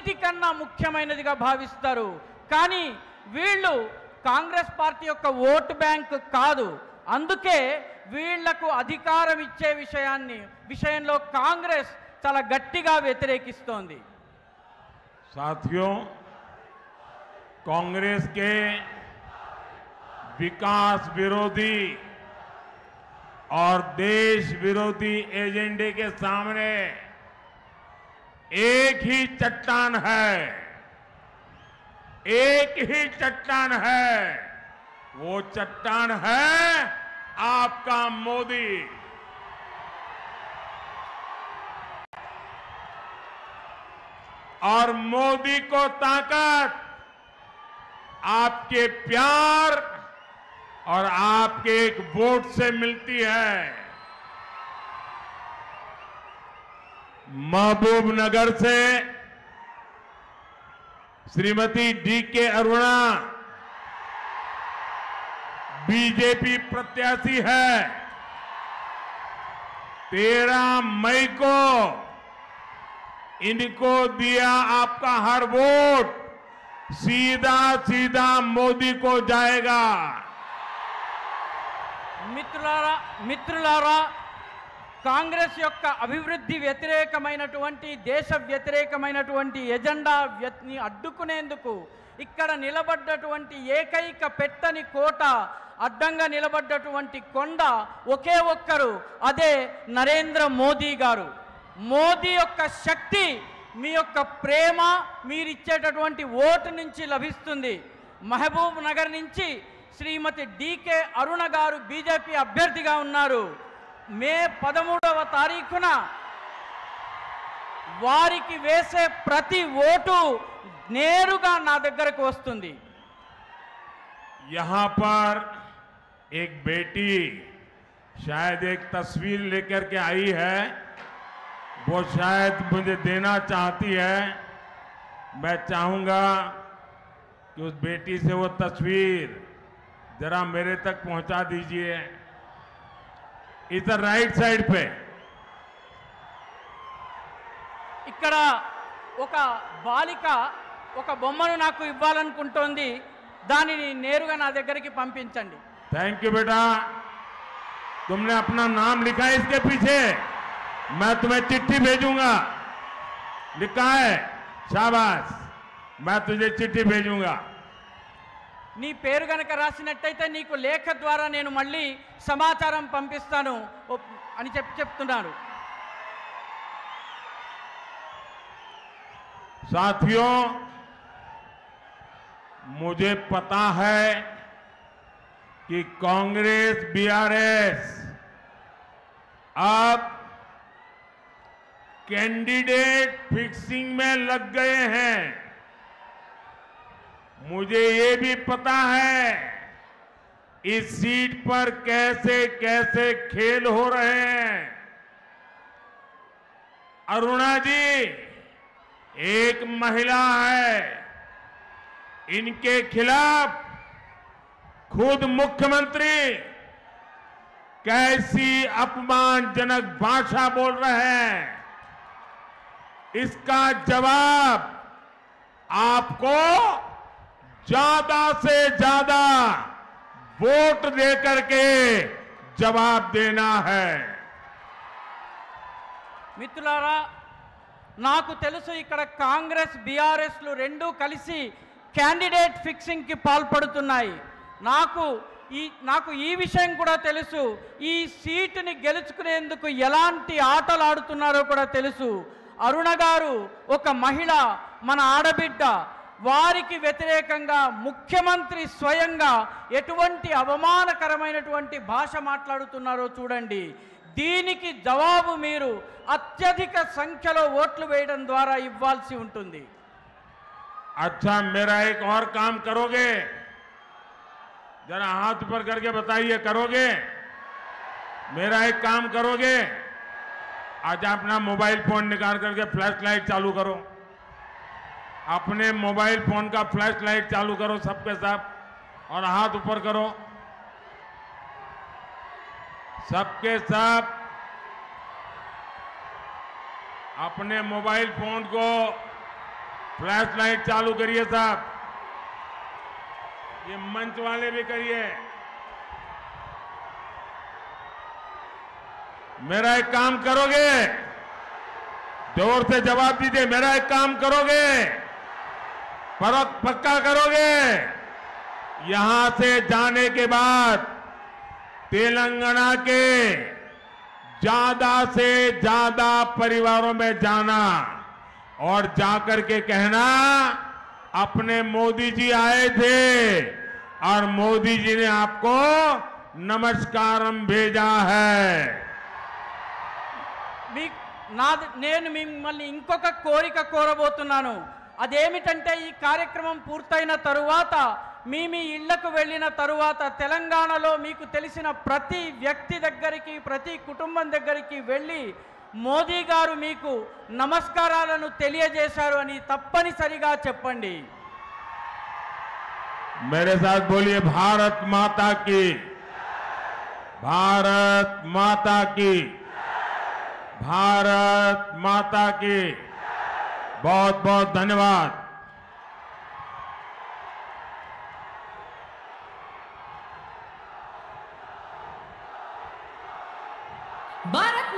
అన్నిటికన్నా ముఖ్యమైనదిగా భావిస్తారు. కానీ వీళ్ళు కాంగ్రెస్ పార్టీ యొక్క ఓటు బ్యాంక్ కాదు. అందుకే వీళ్లకు అధికారం ఇచ్చే విషయంలో కాంగ్రెస్ చాలా గట్టిగా వ్యతిరేకిస్తోంది. साथियों, कांग्रेस के विकास विरोधी और देश विरोधी एजेंडे के सामने एक ही चट्टान है, एक ही चट्टान है। वो चट्टान है आपका मोदी। और मोदी को ताकत आपके प्यार और आपके एक वोट से मिलती है। महबूबनगर से श्रीमती डी.के. अरुणा बीजेपी प्रत्याशी है। 13 मई को इनको दिया आपका हर वोट सीधा सीधा मोदी को जाएगा। మిత్రులారా కాంగ్రెస్ యొక్క అభివృద్ధి వ్యతిరేకమైనటువంటి దేశ వ్యతిరేకమైనటువంటి ఎజెండాని అడ్డుకునేందుకు ఇక్కడ నిలబడ్డటువంటి ఏకైక పెట్టని కోట, అడ్డంగా నిలబడ్డటువంటి కొండ ఒకే ఒక్కరు, అదే నరేంద్ర మోదీ గారు. మోదీ యొక్క శక్తి మీ యొక్క ప్రేమ, మీరిచ్చేటటువంటి ఓటు నుంచి లభిస్తుంది. మహబూబ్ నగర్ నుంచి శ్రీమతి డి.కే. అరుణ గారు బీజేపీ అభ్యర్థిగా ఉన్నారు. మే 13వ తారీఖున వారికి వేసే ప్రతి ఓటు నేరుగా నా దగ్గరకు వస్తుంది. यहां पर एक बेटी शायद एक तस्वीर लेकर के आई है, वो शायद मुझे देना चाहती है। मैं चाहूंगा कि उस बेटी से वो तस्वीर जरा मेरे तक पहुंचा दीजिए। इधर राइट साइड पे ఇక్కడ ఒక బాలిక ఒక బొమ్మను నాకు ఇవ్వాలనుకుంటోంది. దానిని నేరుగా నా దగ్గరికి పంపించండి. थैंक यू बेटा, तुमने अपना नाम लिखा है इसके पीछे। मैं तुम्हें चिट्ठी भेजूंगा, लिखा है, शाबाश, मैं तुझे चिट्ठी भेजूंगा। నీ పేరు గనక రాసినట్టయితే నీకు లేఖ ద్వారా నేను మళ్ళీ సమాచారం పంపిస్తాను అని చెప్తున్నాను. साथियों, मुझे पता है कि कांग्रेस बीआरएस अब कैंडिडेट फिक्सिंग में लग गए हैं। मुझे ये भी पता है इस सीट पर कैसे कैसे खेल हो रहे हैं। अरुणा जी एक महिला है, इनके खिलाफ खुद मुख्यमंत्री कैसी अपमानजनक भाषा बोल रहे हैं। इसका जवाब आपको ज्यादा से ज्यादा वोट देकर के जवाब देना है। మిత్రులారా, నాకు తెలుసు ఇక్కడ కాంగ్రెస్ బీఆర్ఎస్లు రెండూ కలిసి క్యాండిడేట్ ఫిక్సింగ్కి పాల్పడుతున్నాయి. నాకు ఈ విషయం కూడా తెలుసు. ఈ సీటుని గెలుచుకునేందుకు ఎలాంటి ఆటలు ఆడుతున్నారో కూడా తెలుసు. అరుణ గారు ఒక మహిళ, మన ఆడబిడ్డ. వారికి వ్యతిరేకంగా ముఖ్యమంత్రి స్వయంగా ఎటువంటి అవమానకరమైనటువంటి భాష మాట్లాడుతున్నారో చూడండి. దీనికి జవాబు మీరు అత్యధిక సంఖ్యలో ఓట్లు వేయడం ద్వారా ఇవ్వాల్సి ఉంటుంది. अच्छा, मेरा एक और काम करोगे? जरा हाथ ऊपर करके बताइए, करोगे? मेरा एक काम करोगे? आज अपना मोबाइल फोन निकाल करके फ्लैश लाइट चालू करो। अपने मोबाइल फोन का फ्लैश लाइट चालू करो सबके सब, और हाथ ऊपर करो सबके सब। अपने मोबाइल फोन को फ्लैश लाइट चालू करिए साहब, ये मंच वाले भी करिए। मेरा एक काम करोगे? जोर से जवाब दीजिए, मेरा एक काम करोगे? पक्का करोगे? यहां से जाने के बाद तेलंगाना के ज्यादा से ज्यादा परिवारों में जाना और जाकर के कहना अपने मोदी जी आए थे और मोदी जी ने आपको नमस्कारम भेजा है। నేను మిమ్మల్ని ఇంకొక కోరిక కోరబోతున్నాను. అదేమిటంటే ఈ కార్యక్రమం పూర్తయిన తరువాత మీ ఇళ్లకు వెళ్ళిన తరువాత తెలంగాణలో మీకు తెలిసిన ప్రతి వ్యక్తి దగ్గరికి, ప్రతి కుటుంబం దగ్గరికి వెళ్ళి మోదీ గారు మీకు నమస్కారాలను తెలియజేశారు అని తప్పనిసరిగా చెప్పండి. मेरे साथ बोलिए, भारत माता की, भारत माता की, भारत माता की। बहुत बहुत धन्यवाद। भारत